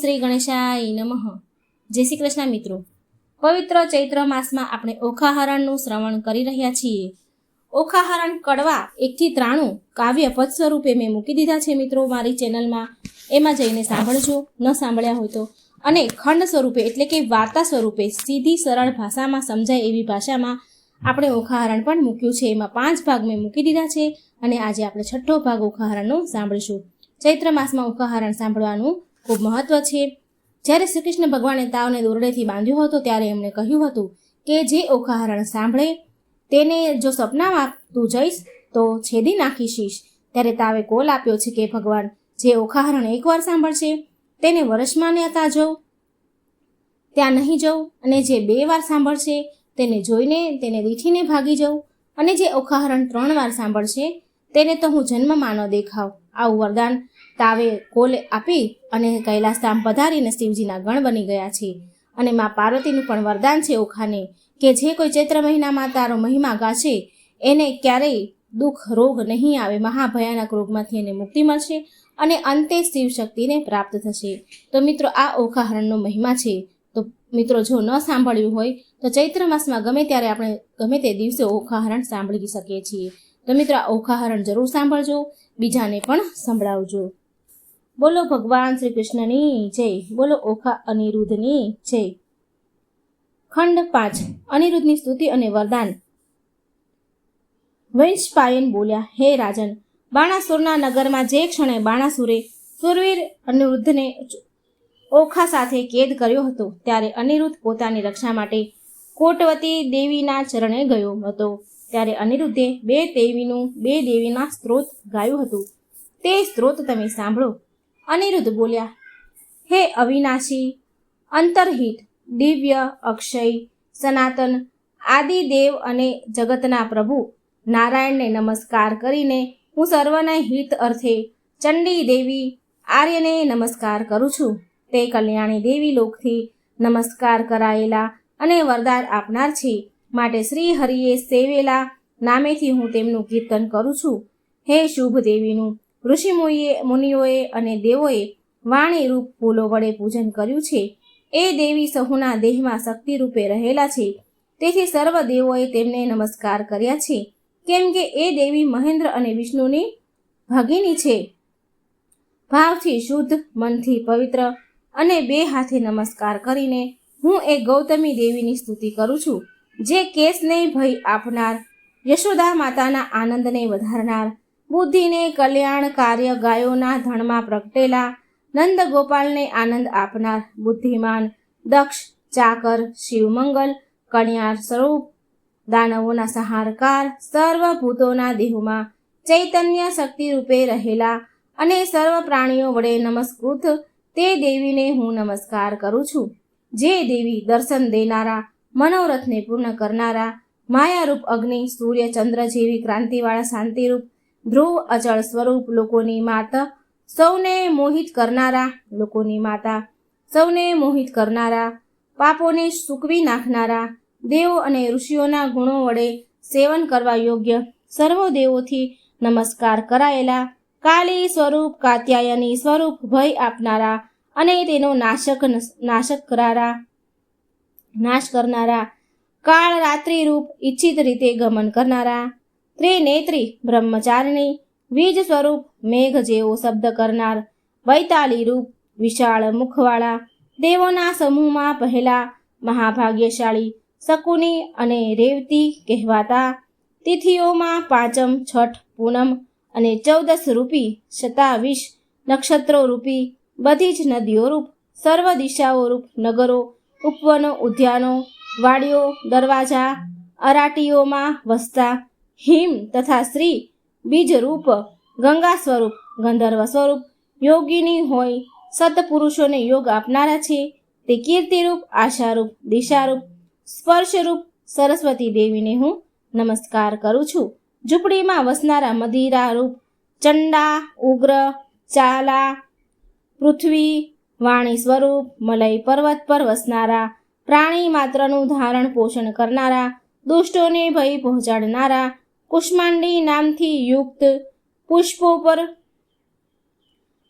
શ્રી ગણેશાય નમઃ. જય શ્રી કૃષ્ણ મિત્રો. પવિત્ર ચૈત્ર માસમાં આપણે ઓખાહરણનું શ્રવણ કરી રહ્યા છીએ. ઓખાહરણ કડવા 1 થી 93 કાવ્ય પદ સ્વરૂપે મેં મૂકી દીધા છે મિત્રો મારી ચેનલમાં. એમાં જઈને સાંભળજો ન સાંભળ્યા હોય તો. અને ખંડ સ્વરૂપે એટલે કે વાર્તા સ્વરૂપે સીધી સરળ ભાષામાં સમજાય એવી ભાષામાં આપણે ઓખાહરણ પણ મૂક્યું છે. એમાં 5 ભાગ મેં મૂકી દીધા છે અને આજે આપણે 6ઠ્ઠો ભાગ ઓખાહરણનો સાંભળીશું. ચૈત્ર માસમાં ઓખાહરણ સાંભળવાનું ખૂબ મહત્વ છે. જ્યારે શ્રી કૃષ્ણ ભગવાને તાવને દોરડેથી બાંધ્યો હતો ત્યારે એમણે કહ્યું હતું કે જે ઓખાહરણ સાંભળે તેને જો સપનામાં તું જઈશ તો છેદી નાખીશીશ. ત્યારે તાવે કોલ આપ્યો છે કે ભગવાન જે ઓખાહરણ એકવાર સાંભળશે તેને વર્ષમાં ત્યાં જવું ત્યાં નહીં જવું, અને જે 2 વાર સાંભળશે તેને જોઈને તેને દીઠીને ભાગી જવું, અને જે ઓખાહરણ 3 વાર સાંભળશે તેને તો હું જન્મમાં ન દેખાવ. આવું વરદાન તાવે કોલ આપી અને કૈલાસધામ પધારીને શિવજીના ગણ બની ગયા છે. અને મા પાર્વતીનું પણ વરદાન છે ઓખાને કે જે કોઈ ચૈત્ર મહિનામાં તારો મહિમા ગાશે એને ક્યારેય દુઃખ રોગ નહીં આવે, મહાભયાનક રોગમાંથી એને મુક્તિ મળશે અને અંતે શિવ શક્તિને પ્રાપ્ત થશે. તો મિત્રો આ ઓખાહરણનો મહિમા છે. તો મિત્રો જો ન સાંભળ્યું હોય તો ચૈત્ર માસમાં ગમે ત્યારે આપણે ગમે તે દિવસે ઓખાહરણ સાંભળી શકીએ છીએ. તો મિત્રો આ ઓખાહરણ જરૂર સાંભળજો, બીજાને પણ સંભળાવજો. બોલો ભગવાન શ્રી કૃષ્ણની જય. બોલો ઓખા અનિરુદ્ધની જય. ખંડ 5 અનિરુદ્ધની સ્તુતિ અને વરદાન. વૈશંપાયન બોલ્યા, હે રાજન, બાણાસુરના નગરમાં જે ક્ષણે બાણાસુરે સુરવીર અનિરુદ્ધને ઓખા સાથે કેદ કર્યો હતો ત્યારે અનિરુદ્ધ પોતાની રક્ષા માટે કોટવતી દેવીના ચરણે ગયો હતો. ત્યારે અનિરુદ્ધે 2 દેવીના સ્ત્રોત ગાયું હતું. તે સ્ત્રોત તમે સાંભળો. અનિરુદ્ધ બોલ્યા, હે અવિનાશી, અંતરહિત, દિવ્ય, અક્ષય, સનાતન, આદિદેવ અને જગતના પ્રભુ નારાયણને નમસ્કાર કરીને હું સર્વના હિત અર્થે ચંડી દેવી આર્યને નમસ્કાર કરું છું. તે કલ્યાણી દેવી લોકથી નમસ્કાર કરાયેલા અને વરદાન આપનાર છે, માટે શ્રી હરિએ સેવેલા નામેથી હું તેમનું કીર્તન કરું છું. હે શુભ દેવીનું ઋષિમુનિઓએ અને દેવોએ વાણી રૂપ ફૂલો વડે પૂજન કર્યું છે. એ દેવી સહુના દેહમાં શક્તિ રૂપે રહેલા છે, તેથી સર્વ દેવોએ તેમને નમસ્કાર કર્યા છે, કેમ કે એ દેવી મહેન્દ્ર અને વિષ્ણુની ભગિની છે. ભાવથી શુદ્ધ, મનથી પવિત્ર અને 2 હાથે નમસ્કાર કરીને હું એ ગૌતમી દેવીની સ્તુતિ કરું છું, જે કેશને ભય આપનાર, યશોદા માતાના આનંદને વધારનાર, બુદ્ધિને કલ્યાણ કાર્ય ગાયોના ધણમાં પ્રગટેલા, નંદ ગોપાલને આનંદ આપનાર, બુદ્ધિમાન, દક્ષ, ચાકર, શિવમંગલ, કણ્યાર સ્વરૂપ, દાનવોના સંહારકાર, સર્વભૂતોના દેહોમાં ચૈતન્ય શક્તિ રૂપે રહેલા અને સર્વ પ્રાણીઓ વડે નમસ્કૃત તે દેવીને હું નમસ્કાર કરું છું. જે દેવી દર્શન દેનારા, મનોરથને પૂર્ણ કરનારા, માયારૂપ અગ્નિ, સૂર્ય, ચંદ્ર જેવી ક્રાંતિવાળા શાંતિરૂપ, ધ્રુવ અચળ સ્વરૂપ, લોકોની માતા, સૌને મોહિત કરનારા, લોકોની માતા, સૌને મોહિત કરનારા, પાપોને સૂકવી નાખનારા, દેવો અને ઋષિઓના ગુણો વડે સેવન કરવા યોગ્ય, સર્વ દેવોથી નમસ્કાર કરાયેલા, કાલી સ્વરૂપ, કાત્યાયની સ્વરૂપ, ભય આપનારા અને તેનો નાશ કરનારા, કાળ રાત્રિ રૂપ, ઈચ્છિત રીતે ગમન કરનારા, ત્રિનેત્રી, બ્રહ્મચારિણી, વીજ સ્વરૂપ, મેઘ જેવો શબ્દ કરનાર, વૈતાલી રૂપ, વિશાળ મુખવાળા, દેવોના સમૂહમાં પહેલા, મહાભાગ્યશાળી, શકુની અને રેવતી કહેવાતા, તિથિઓમાં 5મ, છઠ, પૂનમ અને 14 રૂપી, 27 નક્ષત્રો રૂપી, બધી જ નદીઓ રૂપ, સર્વ દિશાઓ રૂપ, નગરો, ઉપવનો, ઉદ્યાનો, વાડીઓ, દરવાજા, અરાટીઓમાં વસતા, હિમ તથા શ્રી બીજ રૂપ, ગંગા સ્વરૂપ, ગંધર્વ સ્વરૂપ, યોગીની હોય, સત્પુરુષોને યોગ આપનારા છે, તે કીર્તિરૂપ, આશારૂપ, દિશારૂપ, સ્પર્શરૂપ સરસ્વતી દેવીને હું નમસ્કાર કરું છું. ઝૂંપડીમાં વસનારા મદિરા રૂપ, ચંડા, ઉગ્ર, ચાલા, પૃથ્વી, વાણી સ્વરૂપ, મલય પર્વત પર વસનારા, પ્રાણી માત્રનું ધારણ પોષણ કરનારા, દુષ્ટોને ભય પહોંચાડનારા, કુષ્માંડી નામથી યુક્ત, પુષ્પો પર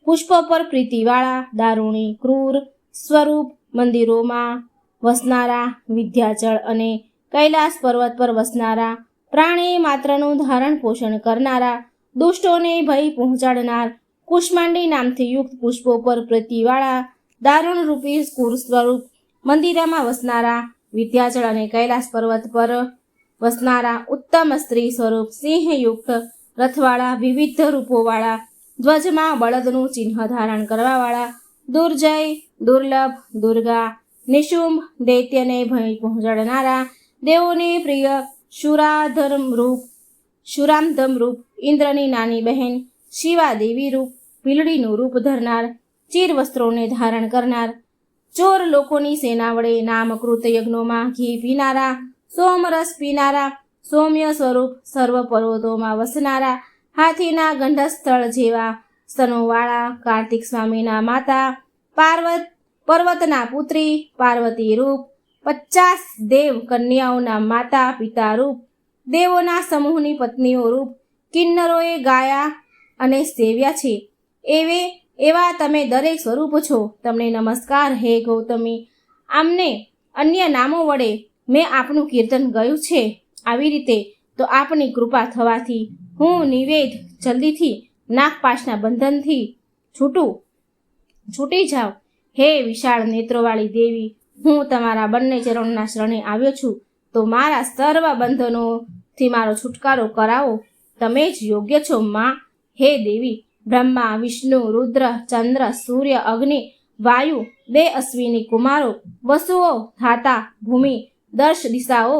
પુષ્પો પર પ્રીતિવાળા, દારૂણી, ક્રૂર સ્વરૂપ, મંદિરોમાં વસનારા, વિદ્યાચળ અને કૈલાસ પર્વત પર વસનારા, પ્રાણી માત્રનું ધારણ પોષણ કરનારા, દુષ્ટોને ભય પહોંચાડનાર, કુષ્માંડી નામથી યુક્ત પુષ્પો પર પ્રીતિવાળા, દારૂણ રૂપી ક્રૂર સ્વરૂપ, મંદિરમાં વસનારા, વિદ્યાચળ અને કૈલાસ પર્વત પર વસનારા, ઉત્તમ સ્ત્રી સ્વરૂપ, સિંહયુક્ત, રથવાળા, વિવિધ રૂપોવાળા, ધ્વજમાં બળદનું ચિહ્ન ધારણ કરવાવાળા, દુર્જય, દુર્લભ, દુર્ગા, નિશુંભ, દૈત્યને ભય પહોંચાડનારા, દેવોને પ્રિય, શુરામધમ રૂપ, ઇન્દ્રની નાની બહેન, શિવા દેવી રૂપ, ભીલડીનું રૂપ ધરનાર, ચીર વસ્ત્રોને ધારણ કરનાર, ચોર લોકોની સેના વડે નામકૃત યજ્ઞોમાં ઘી પીનારા, સોમરસ પીનારા, સૌમ્ય સ્વરૂપ, સર્વ પર્વતોમાં વસનારા, હાથીના ગંઢસ્થળ જેવા સ્તનોવાળા, કાર્તિક સ્વામીના માતા, પર્વતના પુત્રી, પાર્વતી રૂપ, 50 દેવ કન્યાઓના માતા પિતા રૂપ, દેવોના સમૂહની પત્નીઓ રૂપ, કિન્નરોએ ગાયા અને સેવ્યા છે એવા તમે દરેક સ્વરૂપ છો. તમને નમસ્કાર હે ગૌતમી. આમને અન્ય નામો વડે મેં આપનું કીર્તન ગયું છે. આવી રીતે તો આપની કૃપા થવાથી હું નિવેદ જલ્દીથી નાગપાશના બંધનથી છૂટી જાઉં. હે વિશાળ નેત્રોવાળી દેવી, હું તમારા બંને ચરણોના શરણે આવ્યો છું, તો મારા સર્વ બંધનોથી મારો છુટકારો કરાવો. તમે જ યોગ્ય છો માં. હે દેવી, બ્રહ્મા, વિષ્ણુ, રુદ્ર, ચંદ્ર, સૂર્ય, અગ્નિ, વાયુ, 2 અશ્વિની કુમારો, વસુઓ, ધાતા, ભૂમિ, દર્શ દિશાઓ,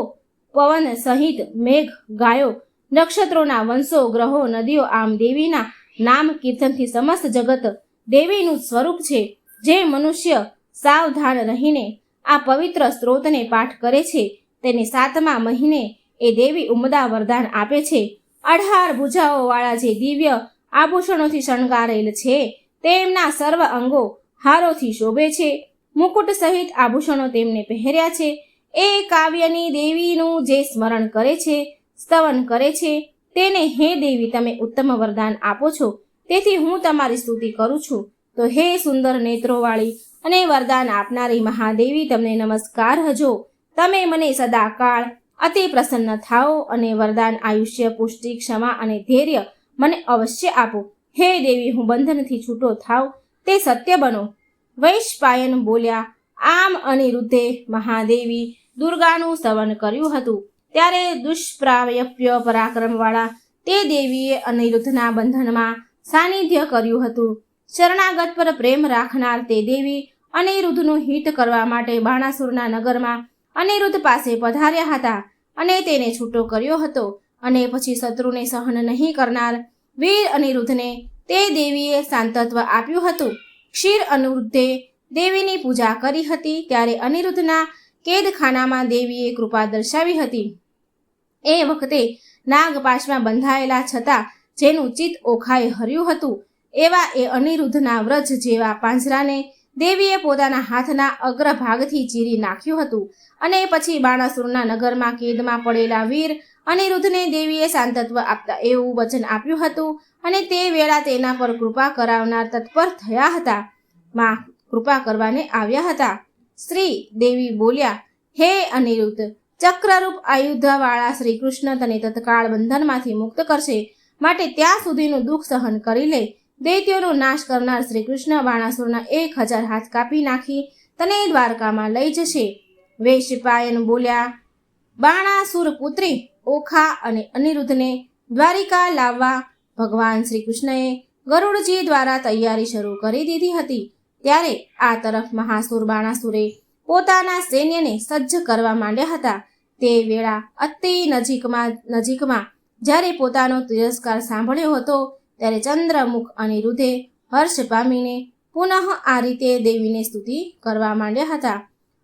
પવન સહિત મેઘ, ગાયો, નક્ષત્રોના વંશો, ગ્રહો, નદીઓ, આમ દેવીના નામ કીર્તનથી સમસ્ત જગત દેવીનું સ્વરૂપ છે. જે મનુષ્ય સાવધાન રહીને આ પવિત્ર સ્ત્રોતને પાઠ કરે છે તેને 7મા મહિને એ દેવી ઉમદા વરદાન આપે છે. 18 ભુજાઓવાળા જે દિવ્ય આભૂષણોથી શણગારેલ છે તેમના સર્વ અંગો હારોથી શોભે છે. મુકુટ સહિત આભૂષણો તેમને પહેર્યા છે. એ કાવ્યની દેવીનું જે સ્મરણ કરે છે, સ્તવન કરે છે, તેને હે દેવી તમે ઉત્તમ વરદાન આપો છો. તેથી હું તમારી સ્તુતિ કરું છું. તો હે સુંદર નેત્રોવાળી અને વરદાન આપનારી મહાદેવી, તમને નમસ્કાર હજો. તમે મને સદાકાળ અતિ પ્રસન્ન થાઓ અને વરદાન, આયુષ્ય, પુષ્ટિ, ક્ષમા અને ધૈર્ય મને અવશ્ય આપો. હે દેવી, હું બંધનથી છૂટો થાવ તે સત્ય બનો. વૈશંપાયન બોલ્યા. આમ અનિરુદ્ધે મહાદેવી દુર્ગાનું સ્તવન કર્યું હતું ત્યારે દુષ્પ્રાપ્ય પરાક્રમવાળા તે દેવીએ અનિરુદ્ધના બંધનમાં સાનિધ્ય કર્યું હતું. શરણાગત પર પ્રેમ રાખનાર તે દેવી અનિરુદ્ધનું હિત કરવા માટે બાણાસુરના નગરમાં અનિરુદ્ધ પાસે પધાર્યા હતા અને તેને છૂટો કર્યો હતો. અને પછી શત્રુને સહન નહીં કરનાર વીર અનિરુદ્ધને તે દેવીએ સાંતત્વ આપ્યું હતું. ક્ષીર અનિરુદ્ધે દેવીની પૂજા કરી હતી ત્યારે અનિરુદ્ધના કેદખાનામાં દેવીએ કૃપા દર્શાવી હતી. એ વખતે નાગપાશમાં બંધાયેલા છતાં જેનું ચિત્ત ઓખાએ હર્યું હતું એવા એ અનિરુદ્ધના વ્રજ જેવા પાંજરાને દેવીએ પોતાના હાથના અગ્રભાગથી ચીરી નાખ્યું હતું. અને પછી બાણાસુરના નગરમાં કેદમાં પડેલા વીર અનિરુદ્ધને દેવીએ સાંતત્વ આપતા એવું વચન આપ્યું હતું અને તે વેળા તેના પર કૃપા કરાવનાર તત્પર થયા હતા. માં કૃપા કરવાને આવ્યા હતા. શ્રી દેવી બોલ્યા. હે અનિરુદ્ધ, ચક્રરૂપ આયુધવાળા શ્રી કૃષ્ણ તને તત્કાળ બંધનમાંથી મુક્ત કરશે, માટે ત્યાં સુધીનું દુઃખ સહન કરી લે. દૈત્યોનો નાશ કરનાર શ્રી કૃષ્ણ બાણાસુરના 1000 હાથ કાપી નાખી તને દ્વારકામાં લઈ જશે. વૈશંપાયન બોલ્યા. બાણાસુર પુત્રી ઓખા અને અનિરુદ્ધને દ્વારિકા લાવવા ભગવાન શ્રી કૃષ્ણએ ગરુડજી દ્વારા તૈયારી શરૂ કરી દીધી હતી. ત્યારે આ તરફ મહાસુર બાણાસુરે પોતાના સૈન્યને સજ્જ કરવા માંડ્યા હતા. તે વેળા અતિ નજીકમાં જ્યારે પોતાનો તિરસ્કાર સાંભળ્યો હતો ત્યારે ચંદ્રમુખ અનિરુદ્ધે હર્ષ પામીને પુનઃ આ રીતે દેવીને સ્તુતિ કરવા માંડ્યા હતા.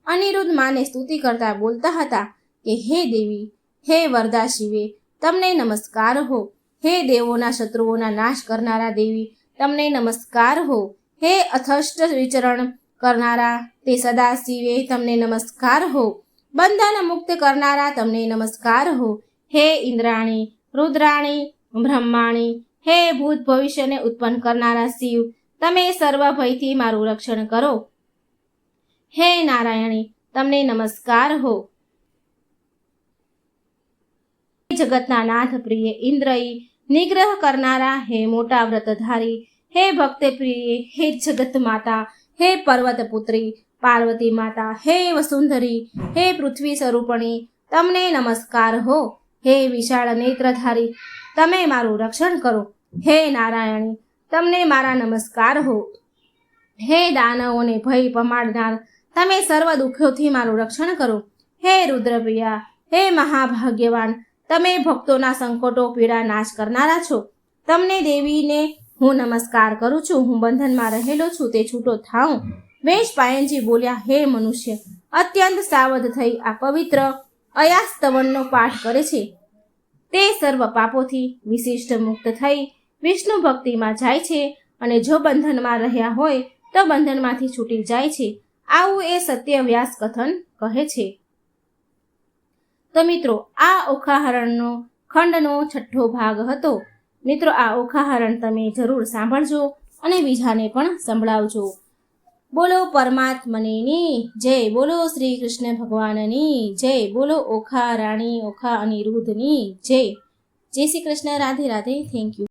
અનિરુદ્ધ માને સ્તુતિ કરતા બોલતા હતા કે હે દેવી, હે વરદા શિવે, તમને નમસ્કાર હો. હે દેવોના શત્રુઓના નાશ કરનારા દેવી, તમને નમસ્કાર હો. હે અથષ્ટ વિચરણ કરનારા તે સદા શિવે, તમને નમસ્કાર હો. બંધન મુક્ત કરનારા તમને નમસ્કાર હો. હે ઇન્દ્રાણી, રુદ્રાણી, બ્રહ્માણી, હે ભૂત ભવિષ્યને ઉત્પન્ન કરનારા શિવ, તમે સર્વ ભયથી મારું રક્ષણ કરો. હે નારાયણી, તમને નમસ્કાર હો. જગતના નાથ પ્રિય ઇન્દ્રઈ, નિગ્રહ કરનારા, હે મોટા વ્રતધારી, હે ભક્ત પ્રિય, હે જગત માતા, હે પર્વત પુત્રી પાર્વતી માતા, હે વસુંધરી, હે પૃથ્વી સ્વરૂપણી, તમને નમસ્કાર હો. હે વિશાળ નેત્રધારી, તમે મારું રક્ષણ કરો. હે નારાયણી, તમને મારા નમસ્કાર હો. હે દાનવોને ભય પમાડનાર, તમે સર્વ દુઃખોથી મારું રક્ષણ કરો. હે રુદ્રપ્રિયા, હે મહાભાગ્યવાન, તમે ભક્તોના સંકટો પીડા નાશ કરનારા છો. તમને દેવીને હું નમસ્કાર કરું છું. હું બંધનમાં રહેલો છું, તે છૂટો થાઉં. વેશ પાયનજી બોલ્યા, હે મનુષ્ય, અત્યંત સાવધ થઈ આ પવિત્ર અયાસ્તવનનો પાઠ કરે છે, તે સર્વ પાપોથી વિશિષ્ટ મુક્ત થઈ વિષ્ણુ ભક્તિમાં જાય છે, અને જો બંધનમાં રહ્યા હોય તો બંધનમાંથી છૂટી જાય છે. આવું એ સત્ય વ્યાસ કથન કહે છે. તો મિત્રો, આ ઓખાહરણનો ખંડનો 6થો ભાગ હતો. મિત્રો, આ ઓખાહરણ તમે જરૂર સાંભળજો અને બીજાને પણ સંભળાવજો. બોલો પરમાત્મની જય, બોલો શ્રી કૃષ્ણ ભગવાનની જય, બોલો ઓખા રાણી ઓખા અનિરુદ્ધની જય. જય શ્રી કૃષ્ણ. રાધે રાધે. Thank you.